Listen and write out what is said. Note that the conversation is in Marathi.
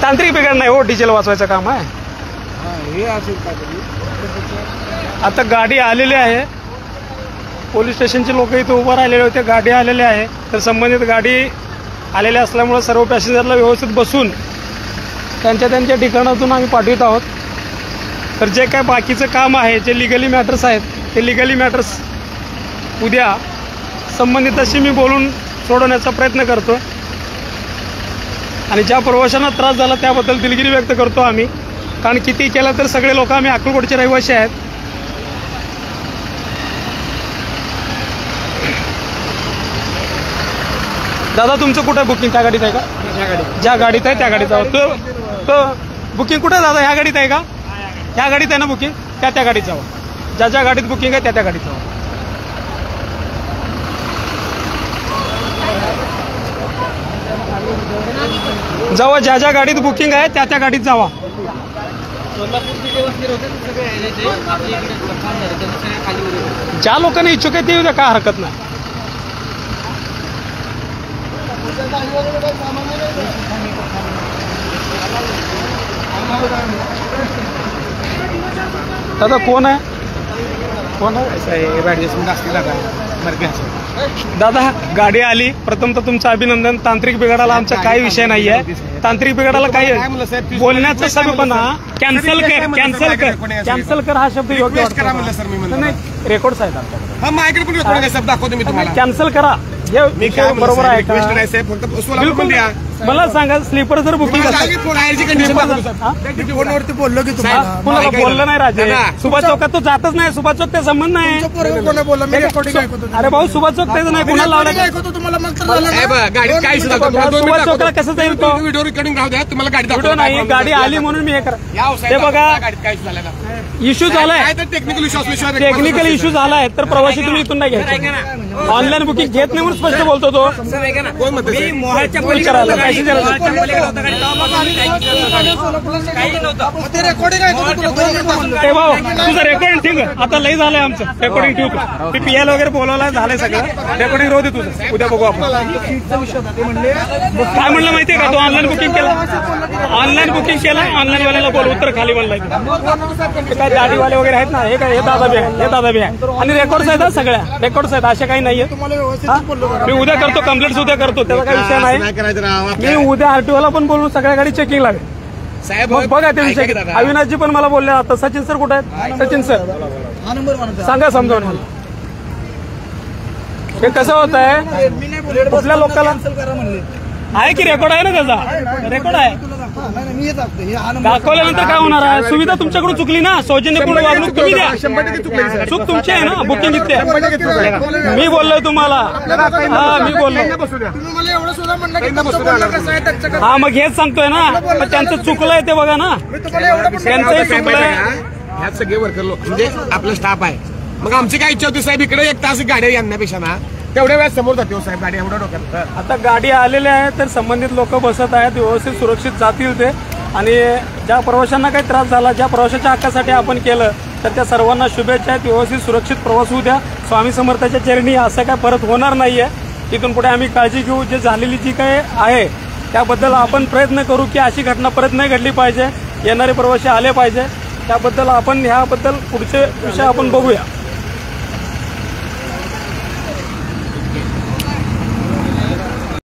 तांत्रिक बिघाड नाही हो, डिझेल वाचवायचं काम आहे. आता गाडी आलेली आहे, पोलीस स्टेशनचे लोक इथे उभं राहिलेले होते, गाडी आलेली आहे. तर संबंधित गाडी आलेली असल्यामुळे सर्व पॅसेंजरला व्यवस्थित बसून त्यांच्या ठिकाणातून आम्ही पाठवित आहोत. तर जे काय बाकीचं काम आहे, जे लिगली मॅटर्स आहेत, ते लिगली मॅटर्स उद्या संबंधिताशी मी बोलून सोडवण्याचा प्रयत्न करतो. आणि ज्या प्रवाशांना त्रास झाला त्याबद्दल दिलगिरी व्यक्त करतो आम्ही. कारण किती केलं तर सगळे लोक आम्ही अक्कलकोटचे रहिवासी आहेत. दादा तुमचं कुठं बुकिंग? त्या गाडीत आहे का? ज्या गाडीत आहे त्या गाडीत जावं. तो बुकिंग कुठं दादा? ह्या गाडीत आहे का? ह्या गाडीत आहे ना बुकिंग? त्या गाडीत जावं. ज्या गाडीत बुकिंग आहे त्या गाडीत जावं. जावा, ज्या गाडीत बुकिंग आहे त्या गाडीत जावा. ज्या लोकांना इच्छुक आहे ते येऊ द्या, काय हरकत नाही. दादा कोण आहे? दादा गाडी आली, प्रथमतः तुमचं अभिनंदन. तांत्रिक बिघाडाला आमचा काही विषय नाही आहे. तांत्रिक बिघाडाला काही बोलण्याचा सगळं कॅन्सल कर हा शब्द योग्य नाही. रेकॉर्ड आहेत आमच्याकडे. कॅन्सल करा हे बरोबर आहे का? बिलकुल. मला सांगा, स्लीपर जर बुकिंग बोललो की तुम्हाला बोललं नाही राजे. सुभाष चौकात तो जातच नाही. सुभाष चौक ते संबंध नाही. अरे भाऊ, सुभाष चौक त्याचं नाही. कुणाला लावलं? सुभाष चौकाला कसं जाईल तो? व्हिडिओ नाही, गाडी आली म्हणून मी हे करा. ते बघा, इश्यू झालाय, टेक्निकल इश्यू झालाय. तर प्रवासी तुम्ही इथून नाही घ्यायचे. ऑनलाईन बुकिंग घेत नाही म्हणून स्पष्ट बोलतो तो. भाऊ तुझं रेकॉर्डिंग ठीक आहे. आता लई झालंय आमचं रेकॉर्डिंग. ठेवतो पीएल वगैरे बोलवलं, झालंय सगळं. रेकॉर्डिंग रोज तुझं. उद्या बघू आपण. काय म्हणलं माहितीये का? तू ऑनलाईन बुकिंग केलं, ऑनलाईन वाल्याला बोल, उत्तर खाली म्हणलंय. काय दाढीवाले वगैरे आहेत ना, हे काय, हे दादा बी आहे. आणि रेकॉर्ड्स आहेत, सगळ्या रेकॉर्ड्स आहेत, असे काही नाहीये. मी उद्या करतो कंप्लेंट, उद्या करतो, त्याचा काही विषय नाही. मी उद्या आरटीओला पण बोलून सगळ्या गाडी चेकिंग लावेल साहेब. बघा ते विषय. अविनाशजी पण मला बोलले आता. सचिन सर कुठे आहेत? सचिन सर सांगा समजावून मला. हे कसं होत आहे? कुठल्या लोकांना आहे की रेकॉर्ड आहे ना, त्याचा रेकॉर्ड आहे. दाखवल्यानंतर काय होणार आहे? सुविधा तुमच्याकडून चुकली ना. सौजन्यपूर्ण वागणूक तुम्ही द्या. चूक तुमची आहे ना. बुकिंग इथे मी बोललोय तुम्हाला. हा मी बोललो. हा मग हेच सांगतोय ना. त्यांचं चुकलंय ते बघा ना. त्यांचंही चुकलंय. ह्यात सगळे वर्कर लोक म्हणजे आपला स्टाफ आहे. मग आमची काय इच्छा होती साहेब, इकडे 1 तास गाड्या आणण्यापेक्षा ना तेवढ्या वेळात समोर जाते हो साहेब गाडी. एवढं डोक्यात आता गाडी आलेली आहे, तर संबंधित लोक बसत आहेत, व्यवस्थित सुरक्षित जातील ते. आणि ज्या प्रवाशांना काही त्रास झाला, ज्या प्रवाशाच्या हक्कासाठी आपण केलं, तर त्या सर्वांना शुभेच्छा आहेत. व्यवस्थित सुरक्षित प्रवास होऊ द्या. स्वामी समर्थाच्या चरणी. असं काय परत होणार नाहीये. इथून पुढे आम्ही काळजी घेऊ. जे झालेली जी काय आहे त्याबद्दल आपण प्रयत्न करू की अशी घटना परत नाही घडली पाहिजे. येणारे प्रवासी आले पाहिजे. त्याबद्दल आपण ह्याबद्दल पुढचे विषय आपण बघूया.